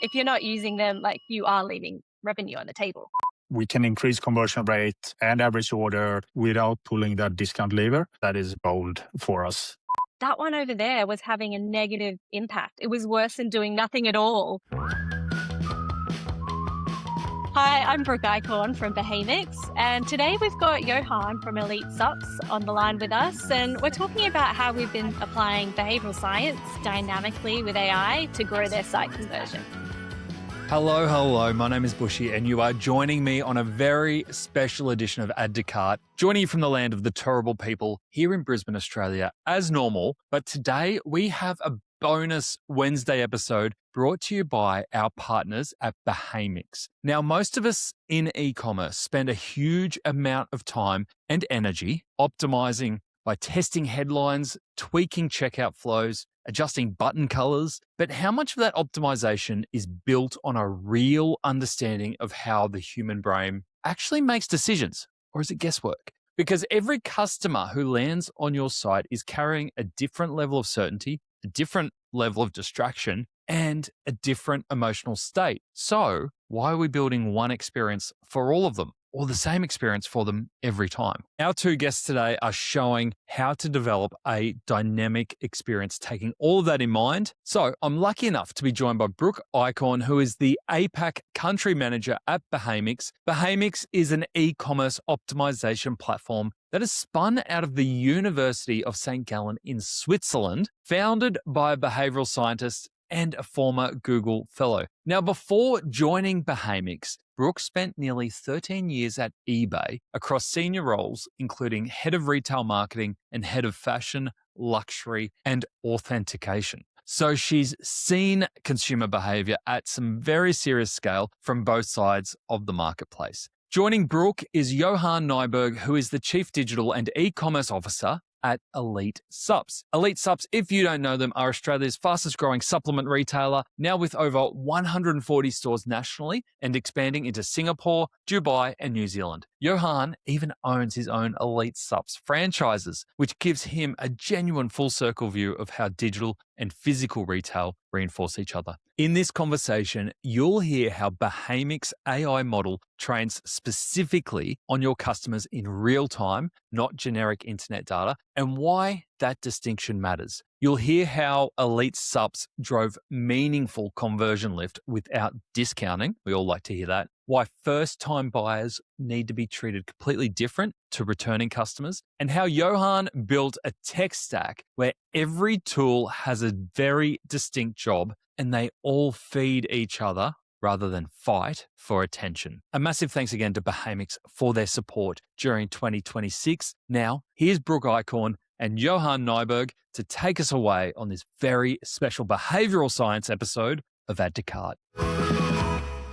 if you're not using them, like you are leaving revenue on the table. We can increase conversion rate and average order without pulling that discount lever. That is bold for us. That one over there was having a negative impact. It was worse than doing nothing at all. Hi, I'm Brooke Eichhorn from Behamics, and today we've got Johan from Elite Supps on the line with us, and we're talking about how we've been applying behavioural science dynamically with AI to grow their site conversion. Hello. My name is Bushy, and you are joining me on a very special edition of Add to Cart, joining you from the land of the terrible people here in Brisbane, Australia, as normal. But today we have a bonus Wednesday episode brought to you by our partners at Behamics. Now, most of us in e-commerce spend a huge amount of time and energy optimizing by testing headlines, tweaking checkout flows, adjusting button colors. But how much of that optimization is built on a real understanding of how the human brain actually makes decisions? Or is it guesswork? Because every customer who lands on your site is carrying a different level of certainty, a different level of distraction, and a different emotional state. So why are we building one experience for all of them, or the same experience for them every time? Our two guests today are showing how to develop a dynamic experience, taking all of that in mind. So I'm lucky enough to be joined by Brooke Eichhorn, who is the APAC country manager at Behamics. Behamics is an e-commerce optimization platform that is spun out of the University of St. Gallen in Switzerland, founded by a behavioral scientist and a former Google fellow. Now, before joining Behamics, Brooke spent nearly 13 years at eBay across senior roles, including head of retail marketing and head of fashion, luxury, and authentication. So she's seen consumer behavior at some very serious scale from both sides of the marketplace. Joining Brooke is Johan Nyberg, who is the Chief Digital and E-commerce Officer at Elite Supps. Elite Supps, if you don't know them, are Australia's fastest growing supplement retailer, now with over 140 stores nationally and expanding into Singapore, Dubai, and New Zealand. Johan even owns his own Elite Supps franchises, which gives him a genuine full circle view of how digital and physical retail reinforce each other. In this conversation, you'll hear how Behamics' AI model trains specifically on your customers in real time, not generic internet data, and why that distinction matters. You'll hear how Elite Supps drove meaningful conversion lift without discounting. We all like to hear that. Why first-time buyers need to be treated completely different to returning customers, and how Johan built a tech stack where every tool has a very distinct job and they all feed each other rather than fight for attention. A massive thanks again to Behamics for their support during 2026. Now, here's Brooke Eichhorn and Johan Nyberg to take us away on this very special behavioural science episode of Add to Cart.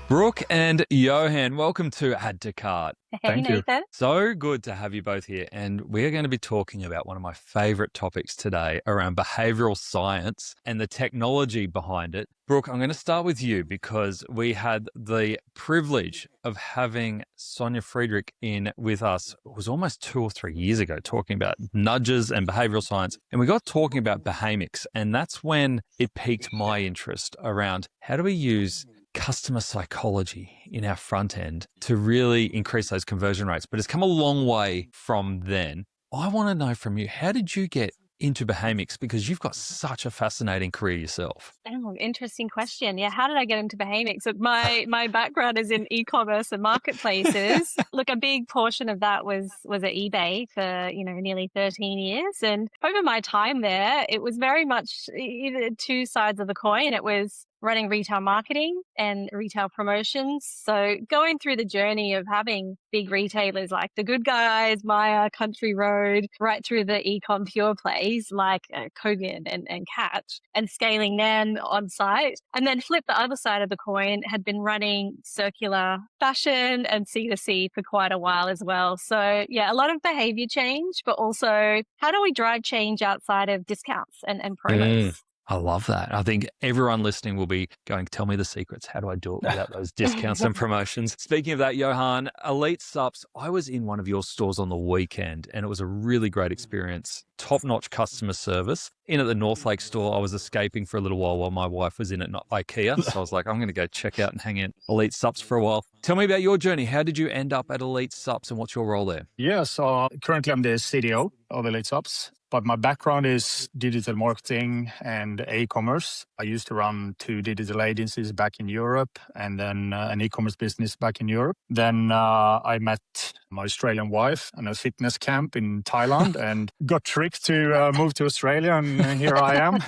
Brooke and Johan, welcome to Add to Cart. Hey, Nathan. So good to have you both here. And we're going to be talking about one of my favorite topics today around behavioral science and the technology behind it. Brooke, I'm going to start with you because we had the privilege of having Sonia Friedrich in with us. It was almost 2 or 3 years ago, talking about nudges and behavioral science. And we got talking about Behamics. And that's when it piqued my interest around how do we use customer psychology in our front end to really increase those conversion rates. But it's come a long way from then. I want to know from you, how did you get into Behamics? Because you've got such a fascinating career yourself. Oh, interesting question. Yeah, how did I get into Behamics? Look, my background is in e-commerce and marketplaces. Look, a big portion of that was at eBay for, nearly 13 years. And over my time there, it was very much either two sides of the coin. It was running retail marketing and retail promotions. So going through the journey of having big retailers like The Good Guys, Myer, Country Road, right through the e-com pure plays like Kogan and Catch, and scaling them on site. And then flip the other side of the coin, had been running circular fashion and C2C for quite a while as well. So yeah, a lot of behavior change, but also how do we drive change outside of discounts and promos? I love that. I think everyone listening will be going, tell me the secrets. How do I do it without those discounts and promotions? Speaking of that, Johan, Elite Supps, I was in one of your stores on the weekend and it was a really great experience. Top-notch customer service. In at the Northlake store, I was escaping for a little while my wife was in at IKEA. So I was like, I'm going to go check out and hang in Elite Supps for a while. Tell me about your journey. How did you end up at Elite Supps and what's your role there? Yeah, so currently I'm the CDO of Elite Supps, but my background is digital marketing and e-commerce. I used to run 2 digital agencies back in Europe and then an e-commerce business back in Europe. Then I met my Australian wife at a fitness camp in Thailand and got tricked to move to Australia, and here I am.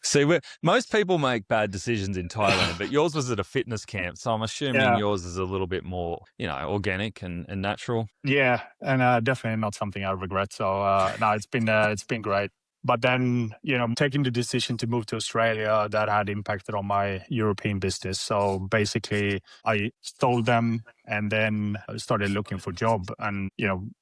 See, most people make bad decisions in Thailand, but yours was at a fitness camp. So I'm assuming Yeah. yours is a little bit more, organic and natural. Yeah, and definitely not something I regret. So no, it's been great. But then, taking the decision to move to Australia, that had impacted on my European business. So basically, I sold them and then I started looking for a job. And,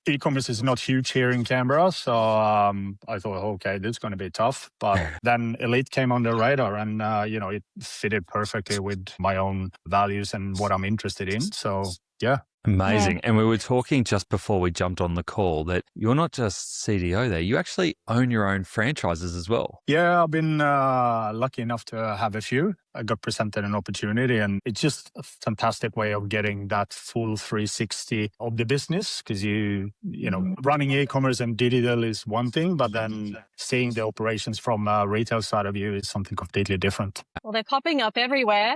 e-commerce is not huge here in Canberra. So I thought, okay, this is going to be tough. But then Elite came on the radar and, it fitted perfectly with my own values and what I'm interested in. So, yeah. Amazing. And we were talking just before we jumped on the call that you're not just CDO there, you actually own your own franchises as well. Yeah, I've been lucky enough to have a few. I got presented an opportunity and it's just a fantastic way of getting that full 360 of the business because running e-commerce and digital is one thing, but then seeing the operations from a retail side of you is something completely different. Well, they're popping up everywhere.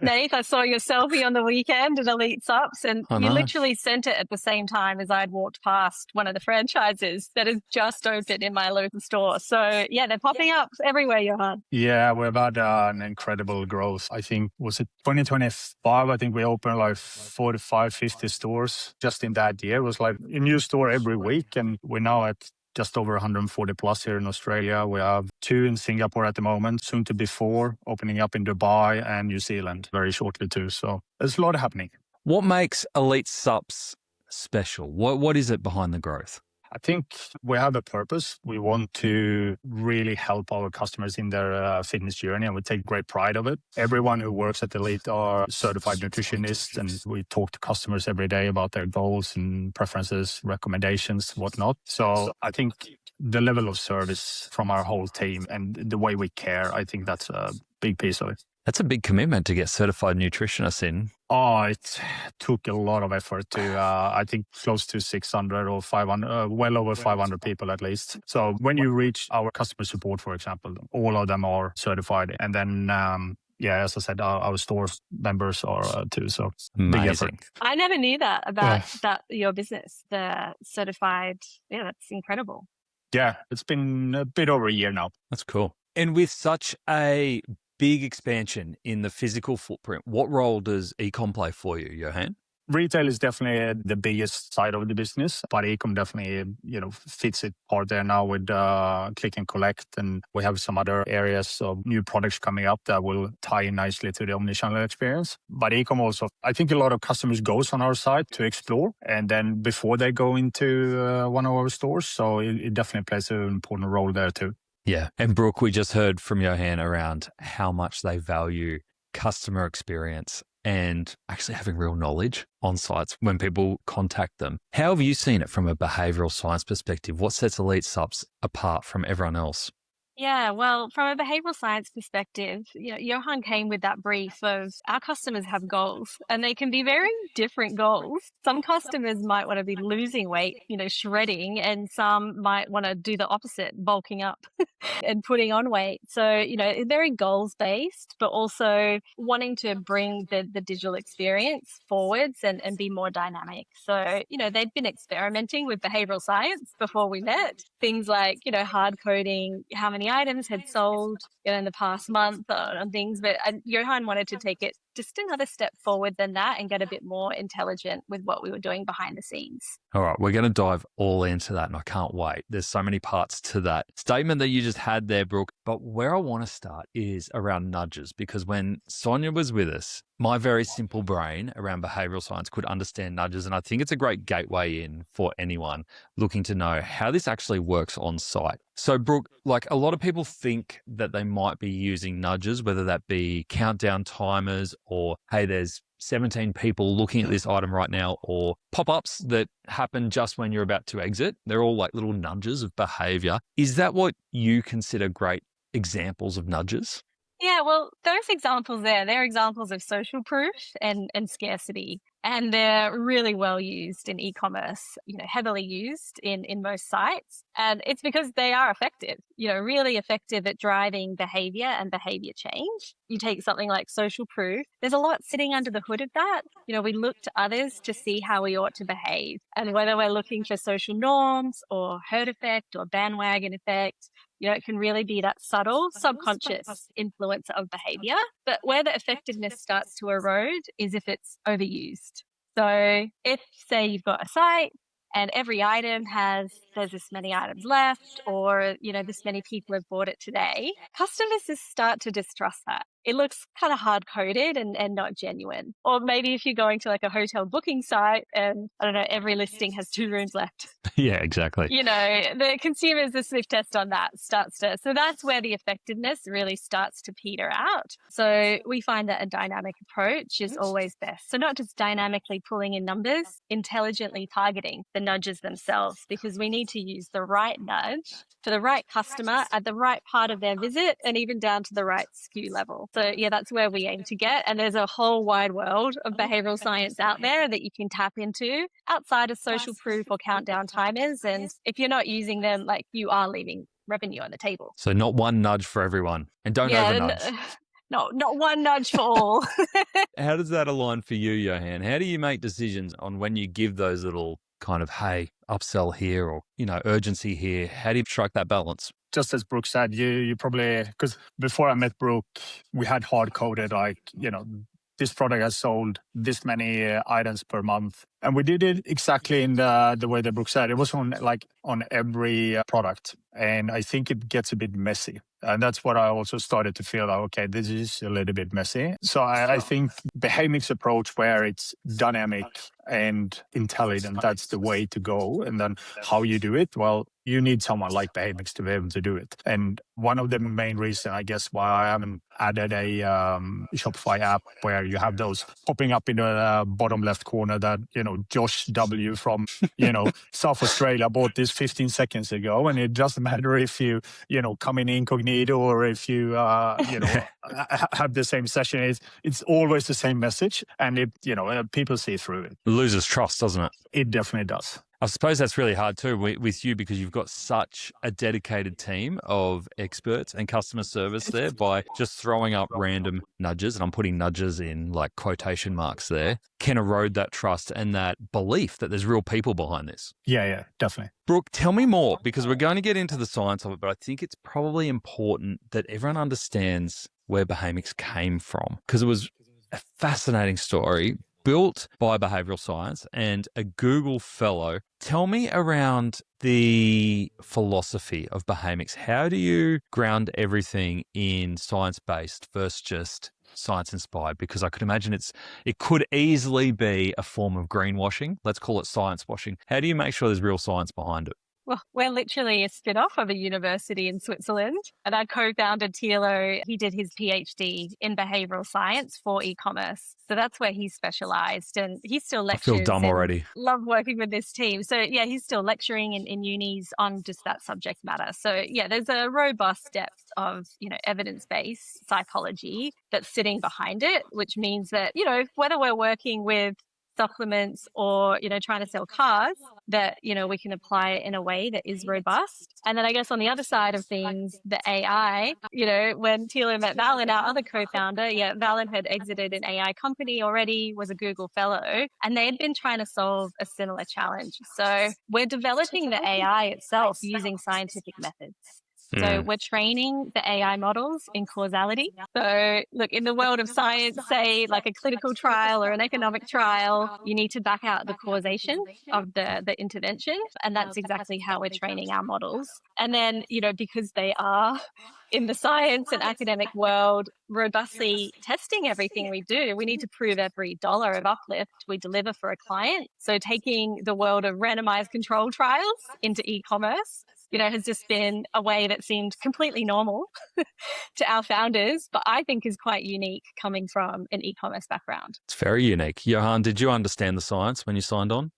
Nate, I saw your selfie on the weekend at Elite Supps and you literally sent it at the same time as I'd walked past one of the franchises that has just opened in my local store. So yeah, they're popping up everywhere, Johan. Yeah, we've had an incredible growth. I think, was it 2025? I think we opened like 45, 50 stores just in that year. It was like a new store every week. And we're now at just over 140 plus here in Australia. We have 2 in Singapore at the moment, soon to be 4, opening up in Dubai and New Zealand very shortly too. So there's a lot happening. What makes Elite Supps special? What is it behind the growth? I think we have a purpose. We want to really help our customers in their fitness journey, and we take great pride of it. Everyone who works at Elite are certified nutritionists, and we talk to customers every day about their goals and preferences, recommendations, whatnot. So I think the level of service from our whole team and the way we care, I think that's a big piece of it. That's a big commitment to get certified nutritionists in. Oh, it took a lot of effort to, I think, close to 600 or 500, well over 500 people at least. So when you reach our customer support, for example, all of them are certified. And then, as I said, our store members are too. So big effort. I never knew that about your business, the certified. Yeah, that's incredible. Yeah, it's been a bit over a year now. That's cool. And with such a big expansion in the physical footprint, what role does ecom play for you, Johan? Retail is definitely the biggest side of the business, but ecom definitely, fits it part there now with click and collect. And we have some other areas of new products coming up that will tie in nicely to the omnichannel experience. But ecom also, I think a lot of customers goes on our site to explore and then before they go into one of our stores. So it definitely plays an important role there too. Yeah. And Brooke, we just heard from Johan around how much they value customer experience and actually having real knowledge on sites when people contact them. How have you seen it from a behavioural science perspective? What sets Elite Supps apart from everyone else? Yeah, well, from a behavioral science perspective, Johan came with that brief of our customers have goals and they can be very different goals. Some customers might want to be losing weight, shredding, and some might want to do the opposite, bulking up and putting on weight. So, very goals based, but also wanting to bring the digital experience forwards and be more dynamic. So, they'd been experimenting with behavioral science before we met. Things like, hard coding, how many items had sold in the past month on things. But Johan wanted to take it just another step forward than that and get a bit more intelligent with what we were doing behind the scenes. All right, we're going to dive all into that, and I can't wait. There's so many parts to that statement that you just had there, Brooke. But where I want to start is around nudges, because when Sonia was with us, my very simple brain around behavioral science could understand nudges. And I think it's a great gateway in for anyone looking to know how this actually works on site. So, Brooke, like a lot of people think that they might be using nudges, whether that be countdown timers or, hey, there's 17 people looking at this item right now, or pop-ups that happen just when you're about to exit. They're all like little nudges of behavior. Is that what you consider great examples of nudges? Yeah, well, those examples there, they're examples of social proof and scarcity. And they're really well used in e-commerce, heavily used in most sites. And it's because they are effective, really effective at driving behavior and behavior change. You take something like social proof, there's a lot sitting under the hood of that. We look to others to see how we ought to behave. And whether we're looking for social norms or herd effect or bandwagon effect, it can really be that subtle, subconscious influence of behavior. But where the effectiveness starts to erode is if it's overused. So if, say, you've got a site and every item there's this many items left, or, this many people have bought it today, customers just start to distrust that. It looks kind of hard-coded and not genuine. Or maybe if you're going to like a hotel booking site and, I don't know, every listing has 2 rooms left. Yeah, exactly. The consumers, the sniff test on that so that's where the effectiveness really starts to peter out. So we find that a dynamic approach is always best. So not just dynamically pulling in numbers, intelligently targeting the nudges themselves, because we need to use the right nudge for the right customer at the right part of their visit, and even down to the right SKU level. So yeah, that's where we aim to get. And there's a whole wide world of behavioral science out there that you can tap into outside of social proof or countdown timers. And if you're not using them, like, you are leaving revenue on the table. So not one nudge for everyone, and don't over nudge. Not one nudge for all. How does that align for you, Johan? How do you make decisions on when you give those little kind of, hey, upsell here, or, urgency here? How do you strike that balance? Just as Brooke said, you probably, because before I met Brooke, we had hard coded this product has sold this many items per month. And we did it exactly in the way that Brooke said. It was on every product. And I think it gets a bit messy. And that's what I also started to feel like, okay, this is a little bit messy. So I think Behamics' approach, where it's dynamic and intelligent, that's the way to go. And then how you do it, well, you need someone like Behamics to be able to do it. And one of the main reasons, I guess, why I haven't added a Shopify app where you have those popping up in the bottom left corner that, Josh W. from, South Australia bought this 15 seconds ago. And it doesn't matter if you, come in incognito or if you, have the same session. It's always the same message. And people see through it. It loses trust, doesn't it? It definitely does. I suppose that's really hard too with you, because you've got such a dedicated team of experts and customer service there. By just throwing up random nudges, and I'm putting nudges in like quotation marks there, can erode that trust and that belief that there's real people behind this. Yeah, definitely. Brooke, tell me more, because we're going to get into the science of it, but I think it's probably important that everyone understands where Behamics came from, because it was a fascinating story built by behavioral science and a Google fellow. Tell me around the philosophy of Behamics. How do you ground everything in science-based versus just science-inspired? Because I could imagine it could easily be a form of greenwashing. Let's call it science washing. How do you make sure there's real science behind it? Well, we're literally a spin-off of a university in Switzerland. And our co-founder, Thilo, he did his PhD in behavioral science for e-commerce. So that's where he specialized. And he still lectures. I feel dumb already. Love working with this team. So yeah, he's still lecturing in unis on just that subject matter. So yeah, there's a robust depth of, evidence-based psychology that's sitting behind it, which means that, whether we're working with supplements or, trying to sell cars, that, we can apply it in a way that is robust. And then I guess on the other side of things, the AI, when Thilo met Valen, our other co-founder, Valen had exited an AI company already, was a Google fellow, and they had been trying to solve a similar challenge. So we're developing the AI itself using scientific methods. So we're training the AI models in causality. So look, in the world of science, say like a clinical trial or an economic trial, you need to back out the causation of the intervention. And that's exactly how we're training our models. And then, because they are in the science and academic world robustly testing everything we do, we need to prove every dollar of uplift we deliver for a client. So taking the world of randomized control trials into e-commerce, has just been a way that seemed completely normal to our founders, but I think is quite unique coming from an e-commerce background. It's very unique. Johan, did you understand the science when you signed on?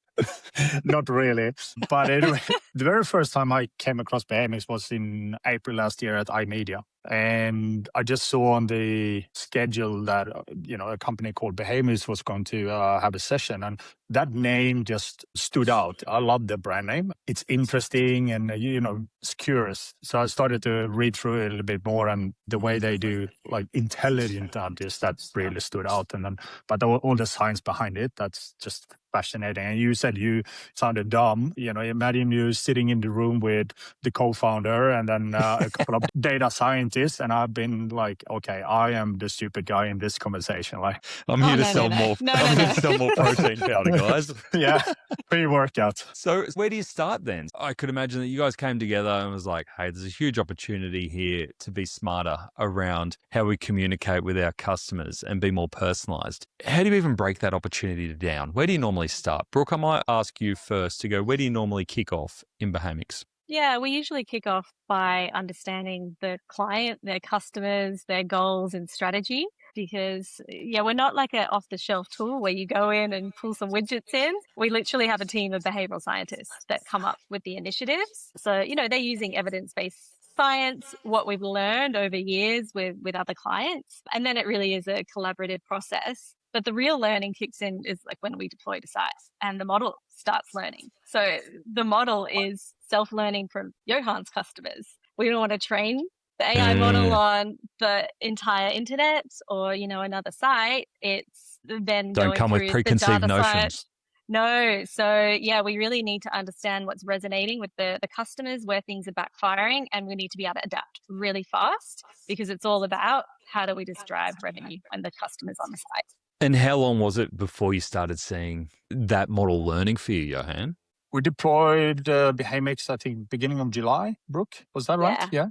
Not really. But anyway, the very first time I came across Behamics was in April last year at iMedia. And I just saw on the schedule that, a company called Behamics was going to have a session. And that name just stood out. I love the brand name. It's interesting and, it's curious. So I started to read through it a little bit more, and the way they do like intelligent nudges, that really stood out. And then, but all the science behind it, that's just fascinating. And you said you sounded dumb. Imagine you sitting in the room with the co-founder and then a couple of data scientists, and I've been like, okay, I am the stupid guy in this conversation. Like, I'm here to sell more. I'm here to sell more protein powder, guys. Yeah, pre-workout. So where do you start then? I could imagine that you guys came together and was like, hey, there's a huge opportunity here to be smarter around how we communicate with our customers and be more personalized. How do you even break that opportunity down? Where do you normally start? Brooke, I might ask you first to go, where do you normally kick off in Behamics? Yeah, we usually kick off by understanding the client, their customers, their goals and strategy. Because, we're not like an off-the-shelf tool where you go in and pull some widgets in. We literally have a team of behavioral scientists that come up with the initiatives. So, they're using evidence-based science, what we've learned over years with other clients. And then it really is a collaborative process. But the real learning kicks in is like when we deploy to sites and the model starts learning. So the model is self-learning from Johan's customers. We don't want to train the AI model on the entire internet or, another site. It's then Don't going come with through preconceived the data notions. site. No. So we really need to understand what's resonating with the customers, where things are backfiring, and we need to be able to adapt really fast, because it's all about how do we just drive revenue when the customer's on the site. And how long was it before you started seeing that model learning for you, Johan? We deployed Behamics, I think, beginning of July, Brooke. Was that right? Yeah.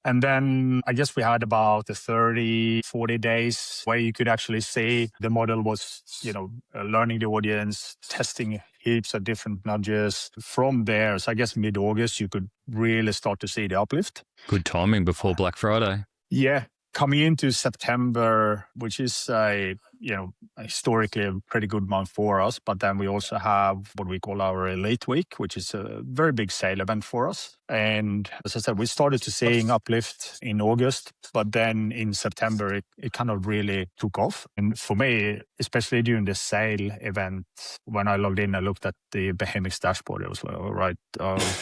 And then I guess we had about 30, 40 days where you could actually see the model was, learning the audience, testing heaps of different nudges. From there, so I guess mid-August, you could really start to see the uplift. Good timing before Black Friday. Yeah. Coming into September, which is historically a pretty good month for us. But then we also have what we call our Elite Week, which is a very big sale event for us. And as I said, we started to seeing uplift in August, but then in September, it kind of really took off. And for me, especially during the sale event, when I logged in, I looked at the Behamics dashboard. It was like, all right,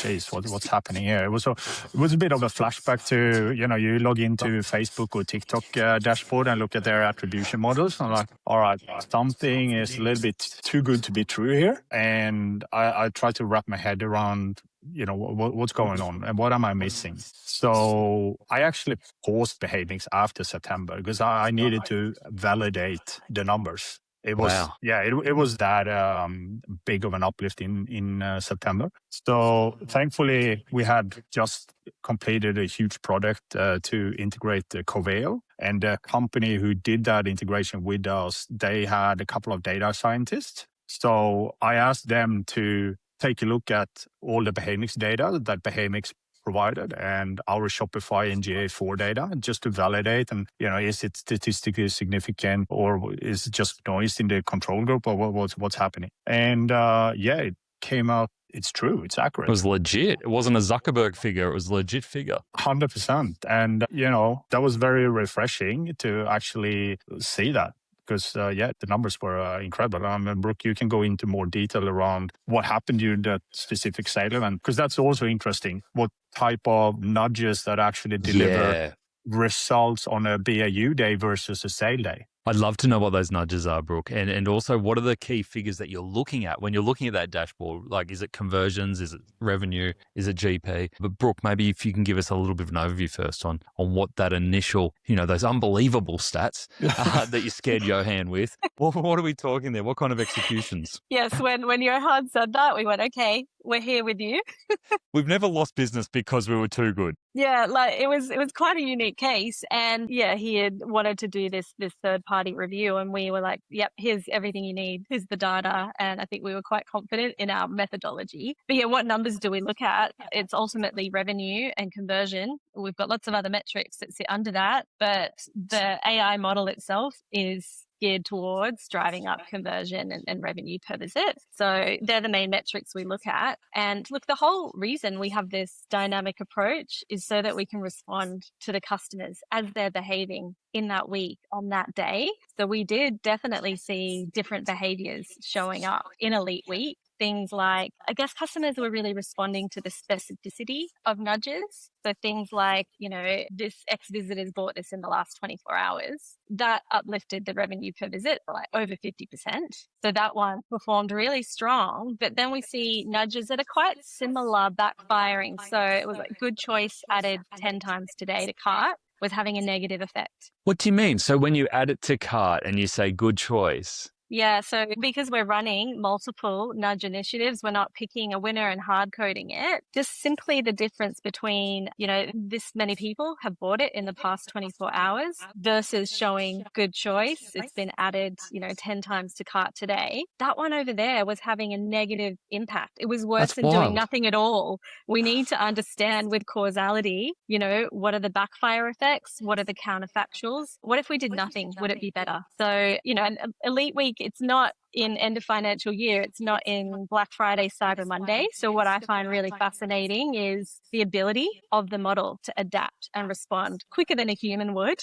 geez, what's happening here? It was a bit of a flashback to, you log into Facebook or TikTok dashboard and look at their attribution models. I'm like, all right, something is a little bit too good to be true here. And I try to wrap my head around, what's going on and what am I missing? So I actually paused Behavioural after September because I needed to validate the numbers. It was, wow. It was that big of an uplift in September. So thankfully, we had just completed a huge project to integrate the Coveo. And the company who did that integration with us, they had a couple of data scientists. So I asked them to take a look at all the Behamics data that Behamics provided and our Shopify and GA4 data just to validate and, is it statistically significant or is it just noise in the control group or what's happening? And it came out. It's true. It's accurate. It was legit. It wasn't a Zuckerberg figure. It was a legit figure. 100%. And, that was very refreshing to actually see that. Because, the numbers were incredible. Brooke, you can go into more detail around what happened during that specific sale event, because that's also interesting. What type of nudges that actually deliver results on a BAU day versus a sale day? I'd love to know what those nudges are, Brooke. And also, what are the key figures that you're looking at when you're looking at that dashboard? Like, is it conversions? Is it revenue? Is it GP? But Brooke, maybe if you can give us a little bit of an overview first on what that initial, those unbelievable stats that you scared Johan with. What are we talking there? What kind of executions? Yes, when Johan said that, we went, okay, we're here with you. We've never lost business because we were too good. Yeah, like it was quite a unique case. And yeah, he had wanted to do this third party review, and we were like, yep, here's everything you need. Here's the data. And I think we were quite confident in our methodology. But yeah, what numbers do we look at? It's ultimately revenue and conversion. We've got lots of other metrics that sit under that, but the AI model itself is geared towards driving up conversion and revenue per visit. So they're the main metrics we look at. And look, the whole reason we have this dynamic approach is so that we can respond to the customers as they're behaving in that week on that day. So we did definitely see different behaviors showing up in Elite Week. Things like, I guess customers were really responding to the specificity of nudges. So things like, this X visitors bought this in the last 24 hours. That uplifted the revenue per visit by like over 50%. So that one performed really strong. But then we see nudges that are quite similar backfiring. So it was like good choice added 10 times today to cart was having a negative effect. What do you mean? So when you add it to cart and you say good choice, yeah, so because we're running multiple nudge initiatives, we're not picking a winner and hard coding it. Just simply the difference between, this many people have bought it in the past 24 hours versus showing good choice. It's been added, 10 times to cart today. That one over there was having a negative impact. It was worse than doing nothing at all. We need to understand with causality, what are the backfire effects? What are the counterfactuals? What if we did nothing? Would it be better? So, an Elite Week, it's not in end of financial year. It's not in Black Friday, Cyber Monday. So what I find really fascinating is the ability of the model to adapt and respond quicker than a human would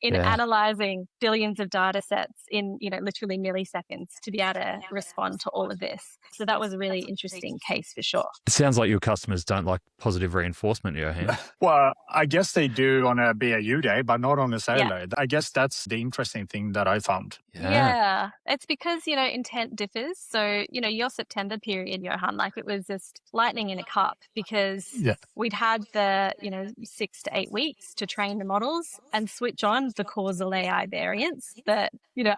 in analyzing billions of data sets in, literally milliseconds to be able to respond to all of this. So that was a really interesting case for sure. It sounds like your customers don't like positive reinforcement, Johan. Well, I guess they do on a BAU day, but not on a sale day. I guess that's the interesting thing that I found. Yeah. It's because, intent differs. So, your September period, Johan, like it was just lightning in a cup because we'd had the, 6 to 8 weeks to train the models and switch on the causal AI variants that,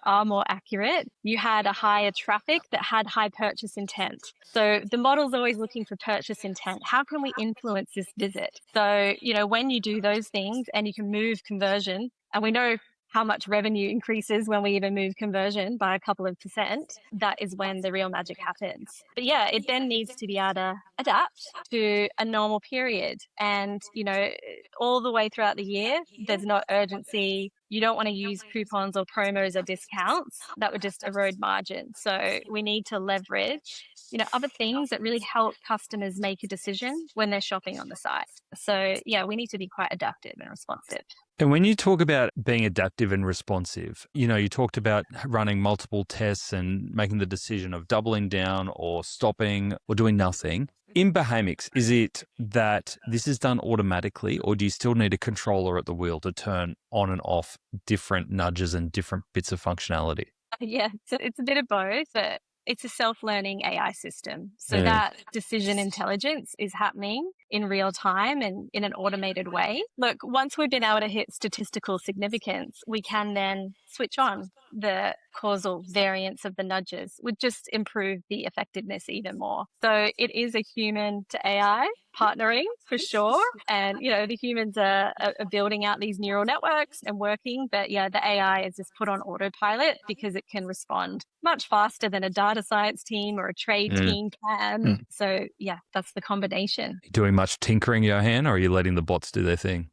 are more accurate. You had a higher traffic that had high purchase intent. So the model's always looking for purchase intent. How can we influence this visit? So, when you do those things and you can move conversion, and we know how much revenue increases when we even move conversion by a couple of %, that is when the real magic happens. But yeah, it then needs to be able to adapt to a normal period. And, all the way throughout the year, there's not urgency. You don't want to use coupons or promos or discounts. That would just erode margin. So we need to leverage, other things that really help customers make a decision when they're shopping on the site. So yeah, we need to be quite adaptive and responsive. And when you talk about being adaptive and responsive, you talked about running multiple tests and making the decision of doubling down or stopping or doing nothing. In Behamics, is it that this is done automatically, or do you still need a controller at the wheel to turn on and off different nudges and different bits of functionality? Yeah, so it's a bit of both, but it's a self-learning AI system. So that decision intelligence is happening in real time and in an automated way. Look, once we've been able to hit statistical significance, we can then switch on the causal variance of the nudges, would just improve the effectiveness even more. So it is a human to AI partnering for sure. And, the humans are building out these neural networks and working. But yeah, the AI is just put on autopilot because it can respond much faster than a data science team or a trade team can. So yeah, that's the combination. Are you doing much tinkering, Johan, or are you letting the bots do their thing?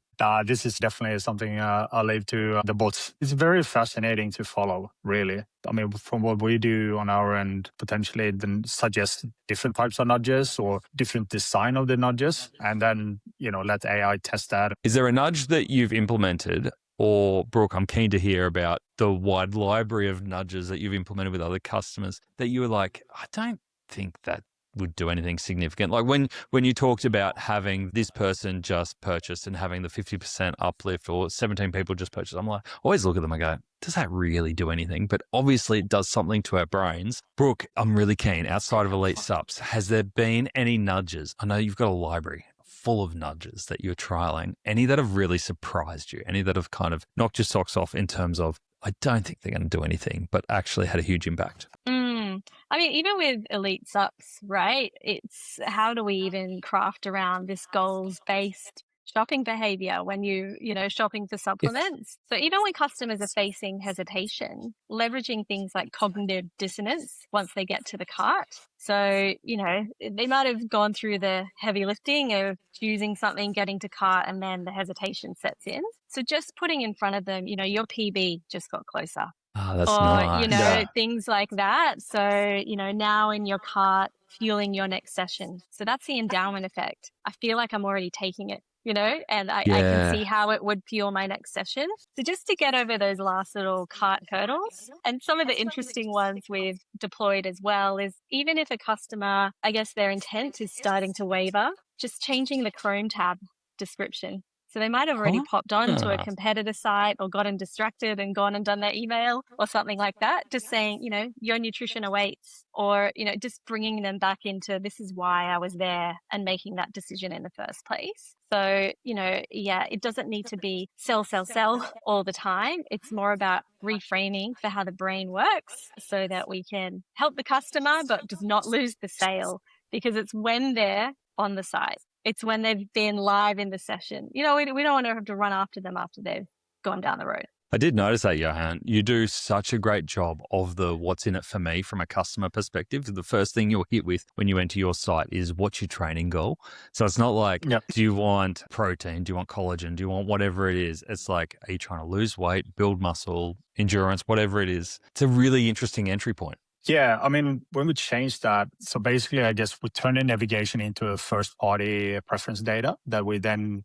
This is definitely something I leave to the bots. It's very fascinating to follow, really. I mean, from what we do on our end, potentially then suggest different types of nudges or different design of the nudges, and then, let AI test that. Is there a nudge that you've implemented, or Brooke, I'm keen to hear about the wide library of nudges that you've implemented with other customers that you were like, I don't think that would do anything significant. Like when you talked about having this person just purchased and having the 50% uplift or 17 people just purchased, I'm like, always look at them and go, does that really do anything? But obviously it does something to our brains. Brooke, I'm really keen, outside of Elite Supps, has there been any nudges? I know you've got a library full of nudges that you're trialing. Any that have really surprised you? Any that have kind of knocked your socks off in terms of, I don't think they're going to do anything, but actually had a huge impact? I mean, even with Elite Supps, right? It's how do we even craft around this goals-based shopping behavior when shopping for supplements? So even when customers are facing hesitation, leveraging things like cognitive dissonance once they get to the cart. So, they might have gone through the heavy lifting of choosing something, getting to cart, and then the hesitation sets in. So just putting in front of them, your PB just got closer. Oh, that's Or, nice. things like that. So, now in your cart, fueling your next session. So that's the endowment effect. I feel like I'm already taking it, and I can see how it would fuel my next session. So just to get over those last little cart hurdles. And some of the interesting ones we've deployed as well is even if a customer, I guess their intent is starting to waver, just changing the Chrome tab description. So they might have already popped on to a competitor site or gotten distracted and gone and done their email or something like that. Just saying, your nutrition awaits, or, just bringing them back into this is why I was there and making that decision in the first place. So, it doesn't need to be sell, sell, sell all the time. It's more about reframing for how the brain works so that we can help the customer, but just not lose the sale, because it's when they're on the site. It's when they've been live in the session. We don't want to have to run after them after they've gone down the road. I did notice that, Johan. You do such a great job of the what's in it for me from a customer perspective. The first thing you'll hit with when you enter your site is what's your training goal. So it's not like, do you want protein? Do you want collagen? Do you want whatever it is? It's like, are you trying to lose weight, build muscle, endurance, whatever it is? It's a really interesting entry point. Yeah, I mean, when we change that, so basically, I guess we turn the navigation into a first-party preference data that we then,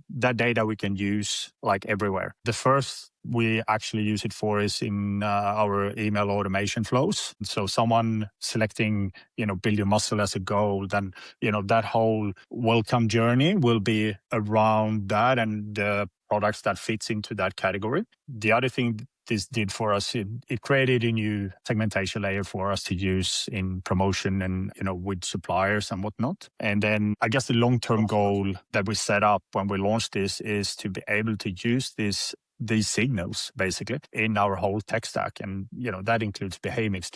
that data we can use like everywhere. The first we actually use it for is in our email automation flows. So someone selecting, build your muscle as a goal, then, that whole welcome journey will be around that and the products that fits into that category. The other thing this did for us, it created a new segmentation layer for us to use in promotion and, with suppliers and whatnot. And then I guess the long-term goal that we set up when we launched this is to be able to use these signals basically in our whole tech stack. And, that includes Behamics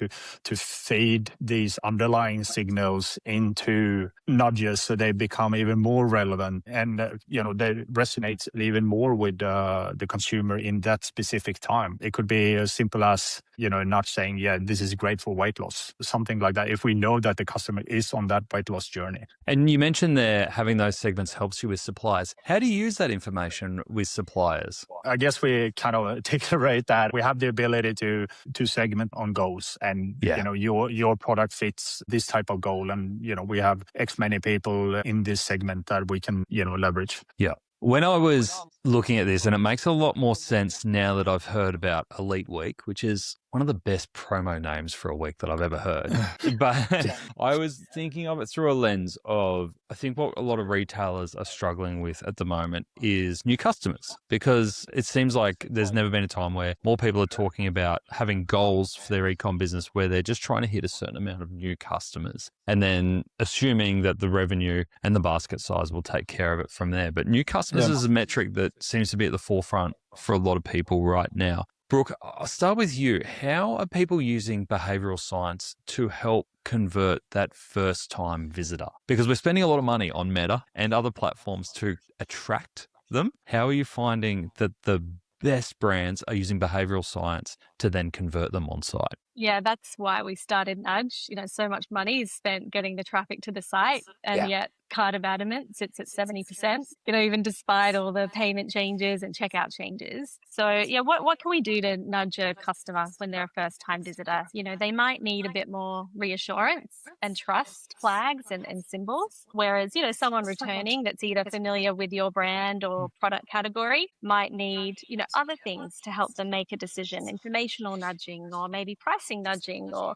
to feed these underlying signals into nudges so they become even more relevant and, they resonate even more with the consumer in that specific time. It could be as simple as, a nudge saying, yeah, this is great for weight loss, something like that, if we know that the customer is on that weight loss journey. And you mentioned there having those segments helps you with suppliers. How do you use that information with suppliers? I guess we kind of declarate that we have the ability to segment on goals, and your product fits this type of goal, and we have X many people in this segment that we can leverage. Yeah. When I was looking at this, and it makes a lot more sense now that I've heard about Elite Week, which is one of the best promo names for a week that I've ever heard. But I was thinking of it through a lens of, I think what a lot of retailers are struggling with at the moment is new customers, because it seems like there's never been a time where more people are talking about having goals for their e-com business where they're just trying to hit a certain amount of new customers and then assuming that the revenue and the basket size will take care of it from there. But new customers is a metric that seems to be at the forefront for a lot of people right now. Brooke, I'll start with you. How are people using behavioural science to help convert that first-time visitor? Because we're spending a lot of money on Meta and other platforms to attract them. How are you finding that the best brands are using behavioural science to then convert them on site? Yeah, that's why we started Nudge. So much money is spent getting the traffic to the site, and yet cart abandonment sits at 70%, even despite all the payment changes and checkout changes. So what can we do to nudge a customer when they're a first time visitor? They might need a bit more reassurance and trust flags and symbols. Whereas, someone returning that's either familiar with your brand or product category might need, other things to help them make a decision, informational nudging or maybe pricing nudging or,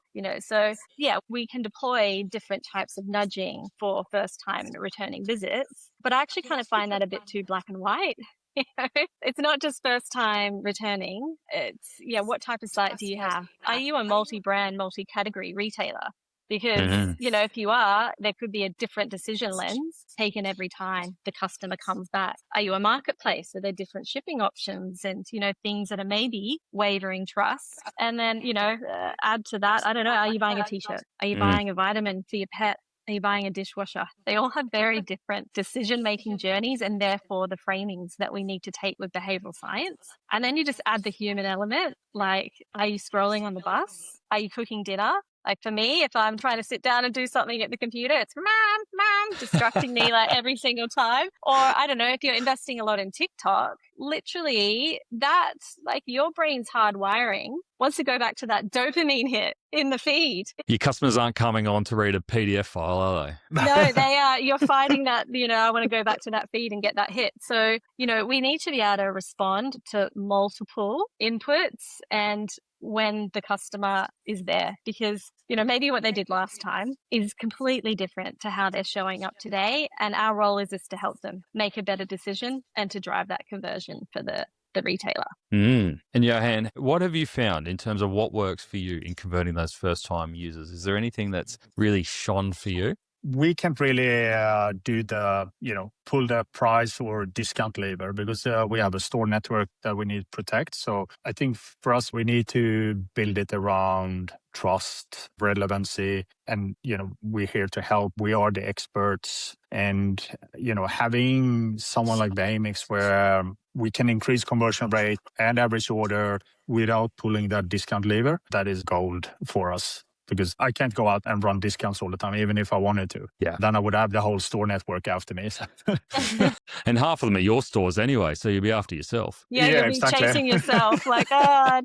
we can deploy different types of nudging for first time and returning visits. But I actually kind of find that a bit too black and white. It's not just first time returning. It's, what type of site do you have? Are you a multi-brand, multi-category retailer? Because, if you are, there could be a different decision lens taken every time the customer comes back. Are you a marketplace? Are there different shipping options and, things that are maybe wavering trust? And then, add to that, I don't know, are you buying a t-shirt? Are you buying a vitamin for your pet? Are you buying a dishwasher? They all have very different decision-making journeys and therefore the framings that we need to take with behavioral science. And then you just add the human element, like, are you scrolling on the bus? Are you cooking dinner? Like for me, if I'm trying to sit down and do something at the computer, it's mom, distracting me like every single time. Or I don't know, if you're investing a lot in TikTok, literally that's like your brain's hardwiring wants to go back to that dopamine hit in the feed. Your customers aren't coming on to read a PDF file, are they? No, they are. You're fighting that, I want to go back to that feed and get that hit. So, we need to be able to respond to multiple inputs and when the customer is there, because, maybe what they did last time is completely different to how they're showing up today. And our role is just to help them make a better decision and to drive that conversion for the retailer. And Johan, what have you found in terms of what works for you in converting those first-time users? Is there anything that's really shone for you? We can't really do the, pull the price or discount lever because we have a store network that we need to protect. So I think for us, we need to build it around trust, relevancy, and, we're here to help. We are the experts. And, having someone like Behamics where we can increase conversion rate and average order without pulling that discount lever, that is gold for us. Because I can't go out and run discounts all the time, even if I wanted to. Yeah. Then I would have the whole store network after me. And half of them are your stores anyway, so you'll be after yourself. Yeah, you'll be chasing yourself like,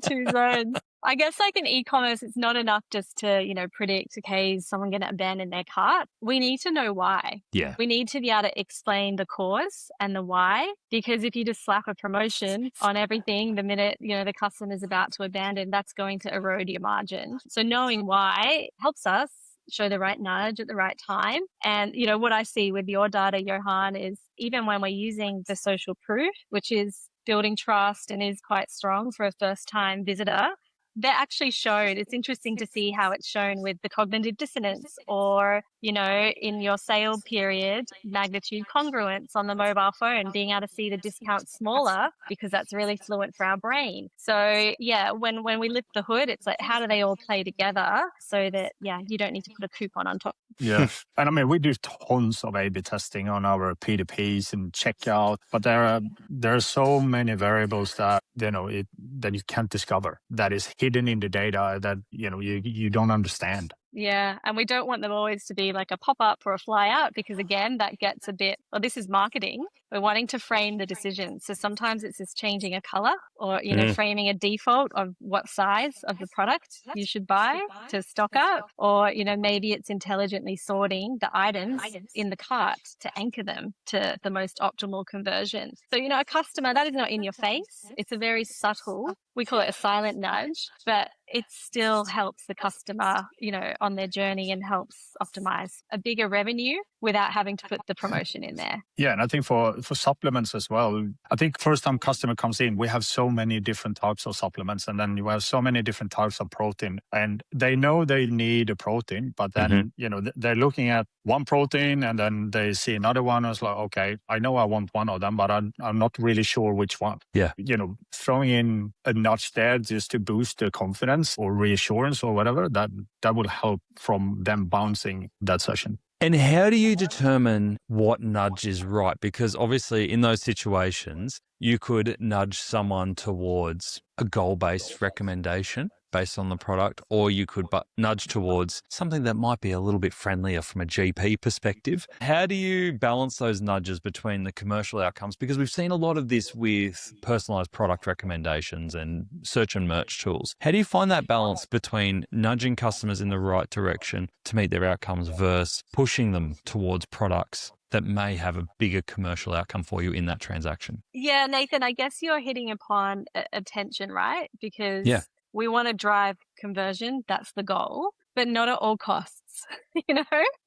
two zones. I guess like in e-commerce, it's not enough just to, predict, okay, is someone going to abandon their cart? We need to know why. Yeah. We need to be able to explain the cause and the why, because if you just slap a promotion on everything, the minute, the customer's about to abandon, that's going to erode your margin. So knowing why helps us show the right nudge at the right time. And, what I see with your data, Johan, is even when we're using the social proof, which is building trust and is quite strong for a first-time visitor, they're actually showed. It's interesting to see how it's shown with the cognitive dissonance or, in your sale period, magnitude congruence on the mobile phone, being able to see the discount smaller because that's really fluent for our brain. So yeah, when we lift the hood, it's like, how do they all play together so that, you don't need to put a coupon on top? Yeah. And I mean, we do tons of A/B testing on our P2Ps and checkout, but there are so many variables that, that you can't discover, that is hidden in the data that, you don't understand. Yeah. And we don't want them always to be like a pop-up or a fly out because again, that gets a bit, this is marketing. We're wanting to frame the decision. So sometimes it's just changing a color or, framing a default of what size of the product you should buy to stock up. Or, maybe it's intelligently sorting the items in the cart to anchor them to the most optimal conversion. So, a customer, that is not in your face. It's a very subtle, we call it a silent nudge, but it still helps the customer, on their journey and helps optimize a bigger revenue without having to put the promotion in there. Yeah, and I think for supplements as well, I think first time customer comes in, we have so many different types of supplements and then you have so many different types of protein and they know they need a protein, but then, they're looking at one protein and then they see another one. And it's like, okay, I know I want one of them, but I'm not really sure which one. Yeah. Throwing in a notch there just to boost the confidence or reassurance or whatever, that will help from them bouncing that session. And how do you determine what nudge is right? Because obviously in those situations, you could nudge someone towards a goal-based recommendation based on the product, or you could nudge towards something that might be a little bit friendlier from a GP perspective. How do you balance those nudges between the commercial outcomes? Because we've seen a lot of this with personalized product recommendations and search and merch tools. How do you find that balance between nudging customers in the right direction to meet their outcomes versus pushing them towards products that may have a bigger commercial outcome for you in that transaction? Yeah, Nathan, I guess you're hitting upon attention, right? Because we want to drive conversion. That's the goal. but not at all costs.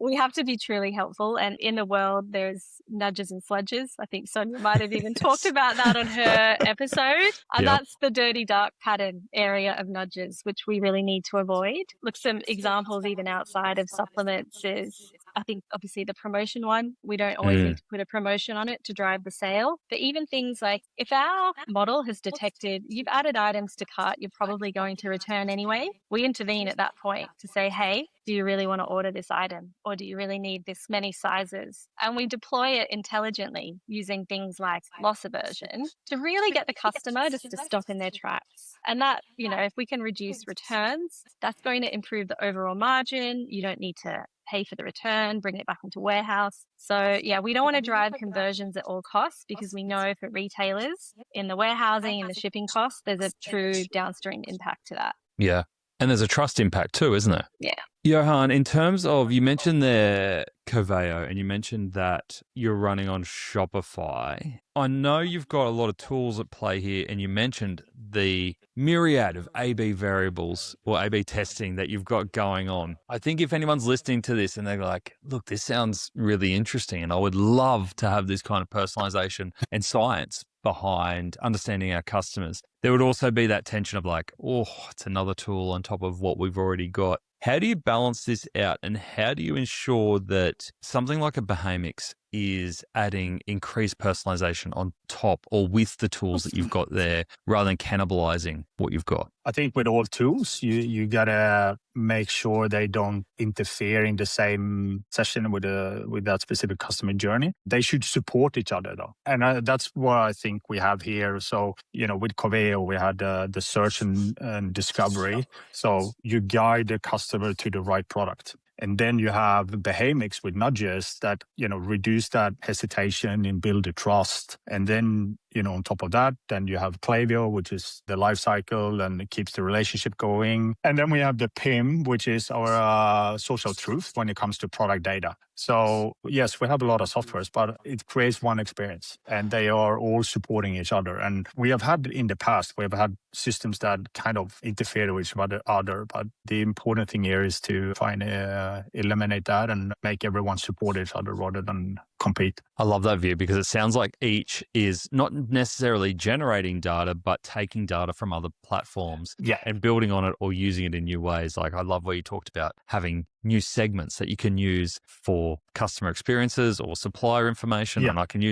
We have to be truly helpful. And in the world, there's nudges and sludges. I think Sonia might have even talked about that on her episode. And that's the dirty, dark pattern area of nudges, which we really need to avoid. Look, some examples even outside of supplements is, I think, obviously the promotion one. We don't always need to put a promotion on it to drive the sale. But even things like if our model has detected you've added items to cart, you're probably going to return anyway. We intervene at that point to say, hey, do you really want to order this item? Or do you really need this many sizes? And we deploy it intelligently using things like loss aversion to really get the customer just to stop in their tracks. And that, if we can reduce returns, that's going to improve the overall margin. You don't need to pay for the return, bring it back into warehouse. So yeah, we don't want to drive conversions at all costs because we know for retailers in the warehousing and the shipping costs, there's a true downstream impact to that. Yeah. And there's a trust impact too, isn't there? Yeah. Johan, in terms of, you mentioned there Coveo and you mentioned that you're running on Shopify. I know you've got a lot of tools at play here and you mentioned the myriad of A/B variables or A/B testing that you've got going on. I think if anyone's listening to this and they're like, look, this sounds really interesting and I would love to have this kind of personalization and science behind understanding our customers, there would also be that tension of like, oh, it's another tool on top of what we've already got. How do you balance this out and how do you ensure that something like a Behamics is adding increased personalization on top or with the tools that you've got there rather than cannibalizing what you've got? I think with all tools, you gotta make sure they don't interfere in the same session with that specific customer journey. They should support each other though. And that's what I think we have here. So, with Coveo, we had the search and discovery. So you guide the customer to the right product. And then you have Behamics with nudges that, reduce that hesitation and build the trust. And then, on top of that, then you have Klaviyo, which is the life cycle and it keeps the relationship going. And then we have the PIM, which is our social truth when it comes to product data. So yes, we have a lot of softwares, but it creates one experience and they are all supporting each other. And we have had in the past, we have had systems that kind of interfere with each other. But the important thing here is to try and eliminate that and make everyone support each other rather than compete. I love that view because it sounds like each is not necessarily generating data, but taking data from other platforms and building on it or using it in new ways. Like I love where you talked about having new segments that you can use for customer experiences or supplier information. And I can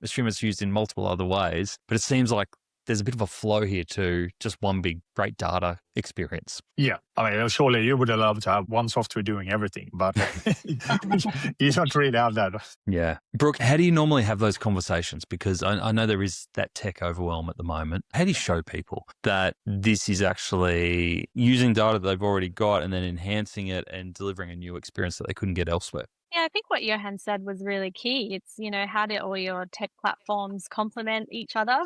assume it's used in multiple other ways, but it seems like there's a bit of a flow here to just one big great data experience. Yeah. I mean, surely you would love to have one software doing everything, but you don't really have that. Yeah. Brooke, how do you normally have those conversations? Because I know there is that tech overwhelm at the moment. How do you show people that this is actually using data that they've already got and then enhancing it and delivering a new experience that they couldn't get elsewhere? Yeah, I think what Johan said was really key. It's, how do all your tech platforms complement each other?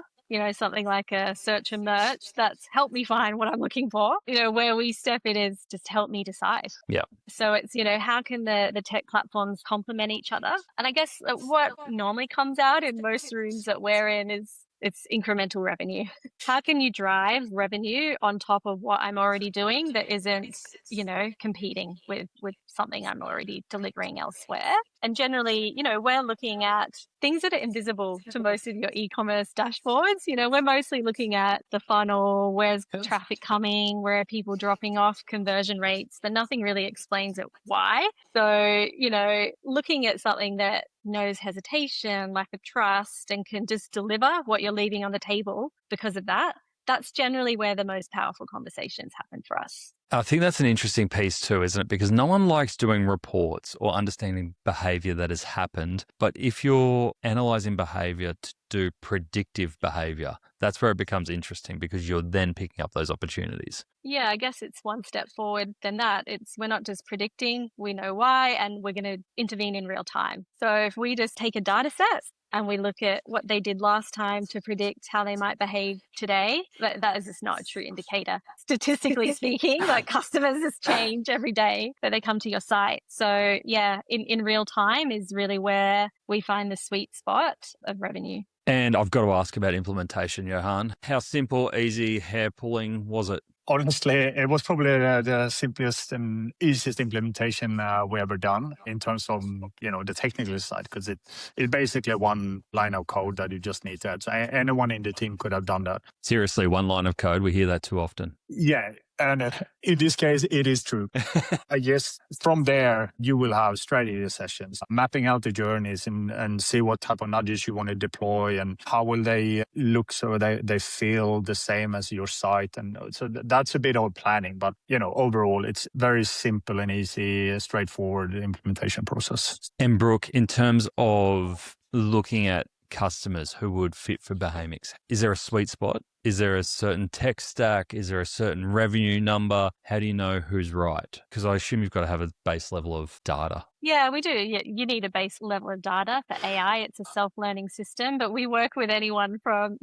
Something like a search and merch that's helped me find what I'm looking for. Where we step in is just help me decide. Yeah. So it's, how can the tech platforms complement each other? And I guess what normally comes out in most rooms that we're in is it's incremental revenue. How can you drive revenue on top of what I'm already doing that isn't, competing with something I'm already delivering elsewhere? And generally, we're looking at things that are invisible to most of your e-commerce dashboards. We're mostly looking at the funnel, where's traffic coming, where are people dropping off, conversion rates, but nothing really explains it why. So, looking at something that knows hesitation, lack of trust, and can just deliver what you're leaving on the table because of that, that's generally where the most powerful conversations happen for us. I think that's an interesting piece too, isn't it? Because no one likes doing reports or understanding behavior that has happened. But if you're analyzing behavior to do predictive behavior, that's where it becomes interesting because you're then picking up those opportunities. Yeah, I guess it's one step forward than that. We're not just predicting, we know why, and we're going to intervene in real time. So if we just take a data set and we look at what they did last time to predict how they might behave today, that is just not a true indicator. Statistically speaking, like customers just change every day that they come to your site. So yeah, in real time is really where we find the sweet spot of revenue. And I've got to ask about implementation, Johan. How simple, easy, hair pulling was it? Honestly, it was probably the simplest and easiest implementation we ever done in terms of the technical side, because it's basically one line of code that you just need to add. So anyone in the team could have done that. Seriously, one line of code. We hear that too often. Yeah, and in this case, it is true. I guess from there, you will have strategy sessions, mapping out the journeys and see what type of nudges you want to deploy and how will they look so they feel the same as your site. And so that's a bit of planning. But, overall, it's very simple and easy, straightforward implementation process. And Brooke, in terms of looking at customers who would fit for Behamics, is there a sweet spot? Is there a certain tech stack? Is there a certain revenue number? How do you know who's right? Because I assume you've got to have a base level of data. Yeah, we do. You need a base level of data for AI. It's a self-learning system, but we work with anyone from,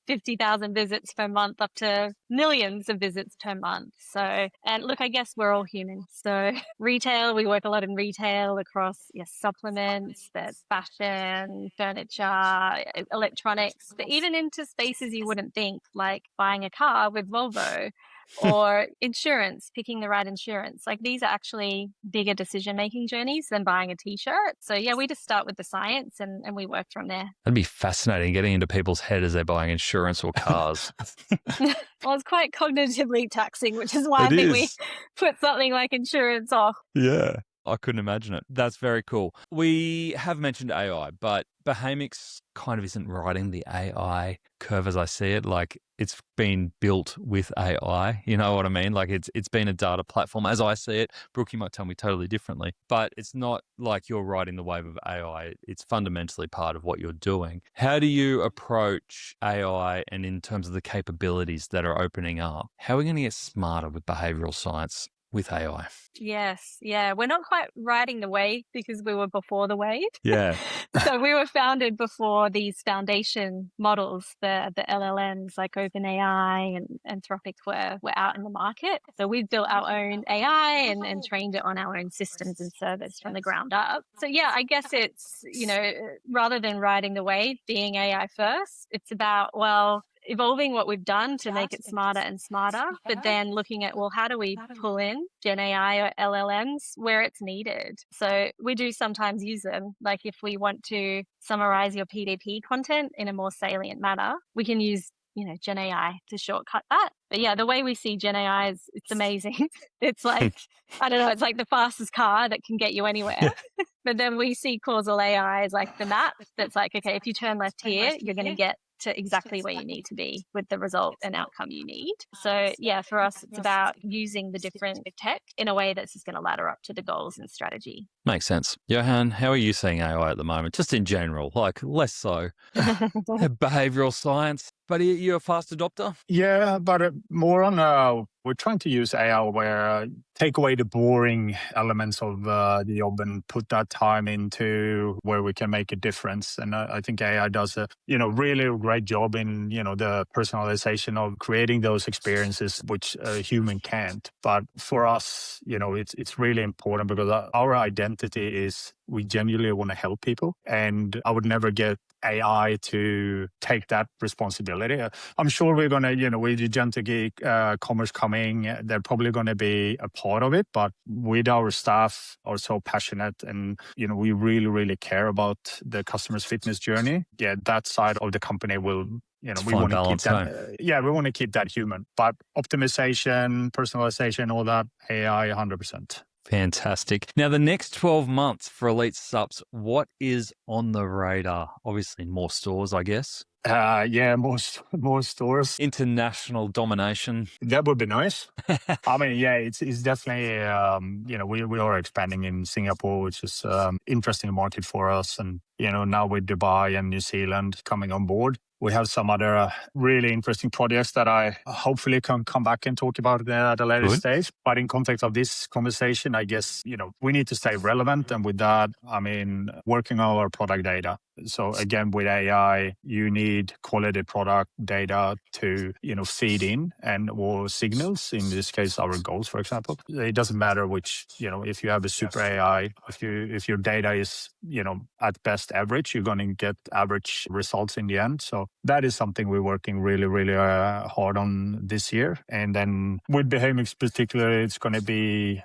50,000 visits per month up to millions of visits per month. So, and look, I guess we're all human. So retail, we work a lot in retail across supplements, there's fashion, furniture, electronics, but even into spaces you wouldn't think, like buying a car with Volvo. Or insurance, picking the right insurance. Like these are actually bigger decision-making journeys than buying a t-shirt. So yeah, we just start with the science and we work from there. That'd be fascinating, getting into people's head as they're buying insurance or cars. Well, it's quite cognitively taxing, which is why I think we put something like insurance off. Yeah. I couldn't imagine it. That's very cool. We have mentioned AI, but Behamics kind of isn't riding the AI curve as I see it. Like it's been built with AI. You know what I mean? Like it's been a data platform as I see it. Brooke, you might tell me totally differently, but it's not like you're riding the wave of AI. It's fundamentally part of what you're doing. How do you approach AI and in terms of the capabilities that are opening up? How are we going to get smarter with behavioral science with AI? Yes. Yeah. We're not quite riding the wave because we were before the wave. Yeah. So we were founded before these foundation models, the LLMs like OpenAI and Anthropic were out in the market. So we've built our own AI and trained it on our own systems and servers from the ground up. So yeah, I guess it's, rather than riding the wave, being AI first, it's about, evolving what we've done to make it smarter and smarter, but then looking at, how do we pull in Gen AI or LLMs where it's needed? So we do sometimes use them. Like if we want to summarize your PDP content in a more salient manner, we can use Gen AI to shortcut that. But yeah, the way we see Gen AI is it's amazing. It's like, I don't know, it's like the fastest car that can get you anywhere. But then we see causal AI as like the map that's like, okay, if you turn left here, you're going to get to exactly where you need to be with the result and outcome you need. So yeah, for us, it's about using the different tech in a way that's just going to ladder up to the goals and strategy. Makes sense. Johan, how are you seeing AI at the moment? Just in general, like less so behavioral science, but are you a fast adopter? Yeah, but more on we're trying to use AI where take away the boring elements of the job and put that time into where we can make a difference. And I think AI does a really great job in the personalization of creating those experiences which a human can't. But for us, it's really important because our identity is we genuinely want to help people, and I would never get AI to take that responsibility. I'm sure we're going to, with the agentic commerce coming, they're probably going to be a part of it. But with our staff are so passionate and, we really, really care about the customer's fitness journey. Yeah, that side of the company will, we want to keep that. We want to keep that human. But optimization, personalization, all that, AI 100%. Fantastic. Now, the next 12 months for Elite Supps, what is on the radar? Obviously, more stores, I guess. More stores. International domination. That would be nice. I mean, yeah, it's definitely, we are expanding in Singapore, which is interesting market for us. And, now with Dubai and New Zealand coming on board, we have some other really interesting projects that I hopefully can come back and talk about at a later stage. But in context of this conversation, I guess, we need to stay relevant. And with that, I mean, working on our product data. So again, with AI, you need quality product data to, feed in or signals. In this case, our goals, for example. It doesn't matter which, if you have a super AI, if your data is, at best average, you're going to get average results in the end. So that is something we're working really, really hard on this year. And then with Behamics particularly, it's going to be,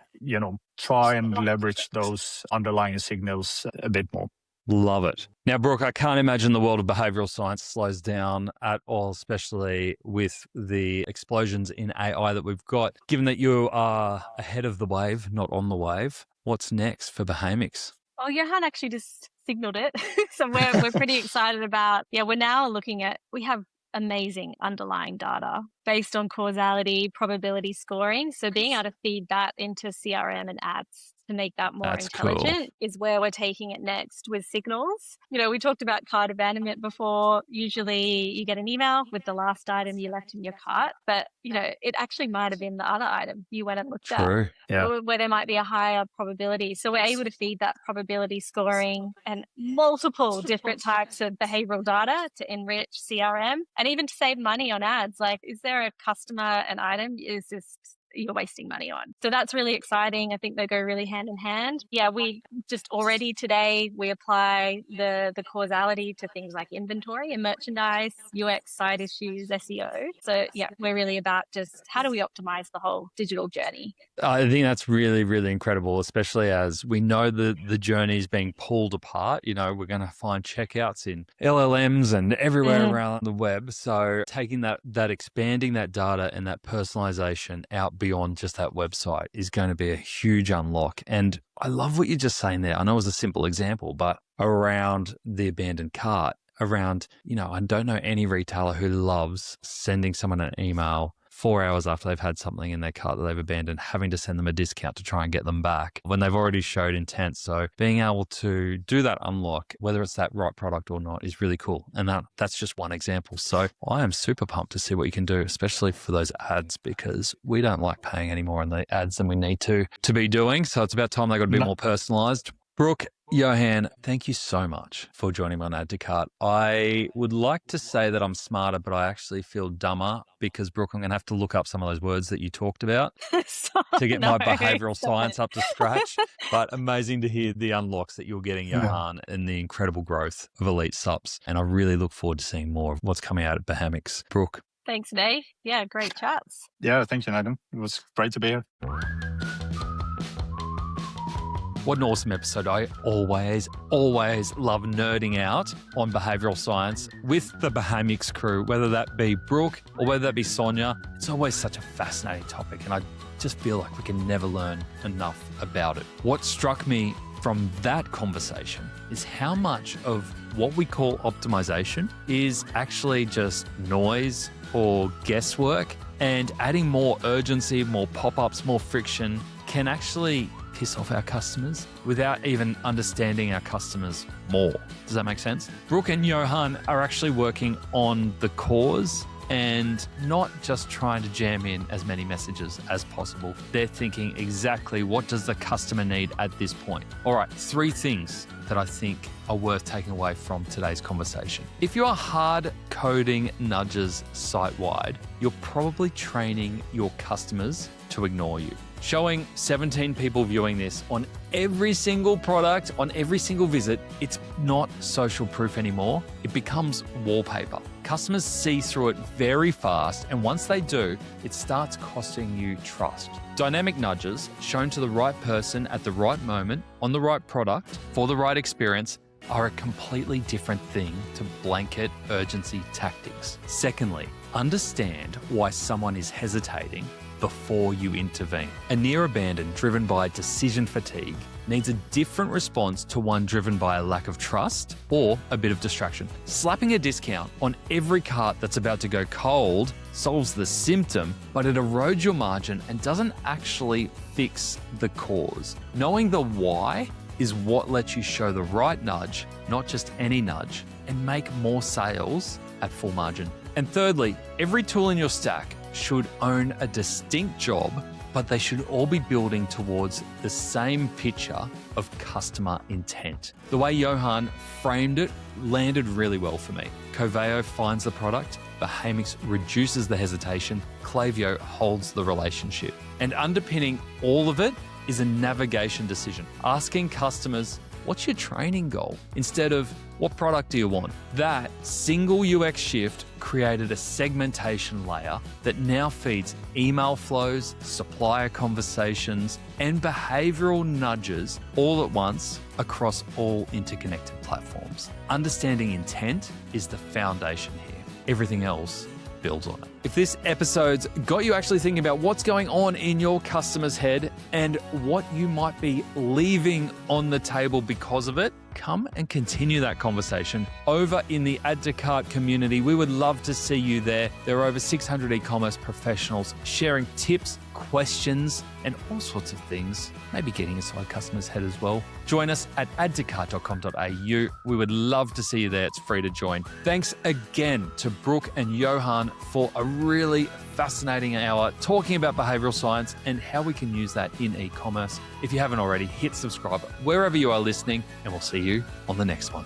try and leverage those underlying signals a bit more. Love it. Now, Brooke, I can't imagine the world of behavioral science slows down at all, especially with the explosions in AI that we've got. Given that you are ahead of the wave, not on the wave, what's next for Behamics? Well, Johan actually just signaled it. So we're pretty excited about, we're now looking at, we have amazing underlying data based on causality, probability scoring. So being able to feed that into CRM and ads to make that more intelligent is where we're taking it next with signals. We talked about cart abandonment before. Usually you get an email with the last item you left in your cart, but it actually might have been the other item you went and looked at. Yeah. Where there might be a higher probability. So we're able to feed that probability scoring and multiple different types of behavioral data to enrich CRM and even to save money on ads. Like, is there a customer, an item is this you're wasting money on? So that's really exciting. I think they go really hand in hand. Yeah, we just already today, we apply the causality to things like inventory and merchandise, UX, site issues, SEO. So yeah, we're really about just how do we optimize the whole digital journey? I think that's really, really incredible, especially as we know that the journey is being pulled apart. We're going to find checkouts in LLMs and everywhere around the web. So taking that expanding that data and that personalization out beyond just that website is going to be a huge unlock. And I love what you're just saying there. I know it was a simple example, but around the abandoned cart, around, I don't know any retailer who loves sending someone an email 4 hours after they've had something in their cart that they've abandoned, having to send them a discount to try and get them back when they've already showed intent. So being able to do that unlock, whether it's that right product or not, is really cool. And that's just one example. So I am super pumped to see what you can do, especially for those ads, because we don't like paying any more on the ads than we need to be doing. So it's about time they got a bit more personalized. Brooke, Johan, thank you so much for joining me on Add to Cart. I would like to say that I'm smarter, but I actually feel dumber because, Brooke, I'm going to have to look up some of those words that you talked about to get my behavioral science up to scratch. But amazing to hear the unlocks that you're getting, Johan, and the incredible growth of Elite Supps. And I really look forward to seeing more of what's coming out at Behamics. Brooke. Thanks, Dave. Yeah, great chats. Yeah, thank you, Nathan. It was great to be here. What an awesome episode. I always love nerding out on behavioral science with the Behamics crew, whether that be Brooke or whether that be Sonia. It's always such a fascinating topic, and I just feel like we can never learn enough about it. What struck me from that conversation is how much of what we call optimization is actually just noise or guesswork, and adding more urgency, more pop-ups, more friction can actually piss off our customers without even understanding our customers more. Does that make sense? Brooke and Johan are actually working on the cause and not just trying to jam in as many messages as possible. They're thinking exactly what does the customer need at this point. All right, 3 things that I think are worth taking away from today's conversation. If you are hard coding nudges site-wide, you're probably training your customers to ignore you. Showing 17 people viewing this on every single product, on every single visit, it's not social proof anymore. It becomes wallpaper. Customers see through it very fast, and once they do, it starts costing you trust. Dynamic nudges shown to the right person at the right moment, on the right product, for the right experience, are a completely different thing to blanket urgency tactics. Secondly, understand why someone is hesitating before you intervene. A near abandon driven by decision fatigue needs a different response to one driven by a lack of trust or a bit of distraction. Slapping a discount on every cart that's about to go cold solves the symptom, but it erodes your margin and doesn't actually fix the cause. Knowing the why is what lets you show the right nudge, not just any nudge, and make more sales at full margin. And thirdly, every tool in your stack should own a distinct job, but they should all be building towards the same picture of customer intent. The way Johan framed it landed really well for me. Coveo finds the product, Behamics reduces the hesitation, Klaviyo holds the relationship. And underpinning all of it is a navigation decision, asking customers what's your training goal? Instead of, what product do you want? That single UX shift created a segmentation layer that now feeds email flows, supplier conversations, and behavioral nudges all at once across all interconnected platforms. Understanding intent is the foundation here. Everything else builds on it. If this episode's got you actually thinking about what's going on in your customer's head and what you might be leaving on the table because of it, come and continue that conversation over in the Add to Cart community. We would love to see you there. There are over 600 e-commerce professionals sharing tips, questions, and all sorts of things, maybe getting inside customers' head as well. Join us at addtocart.com.au. We would love to see you there. It's free to join. Thanks again to Brooke and Johan for a really fascinating hour talking about behavioral science and how we can use that in e-commerce. If you haven't already, hit subscribe wherever you are listening, and we'll see you on the next one.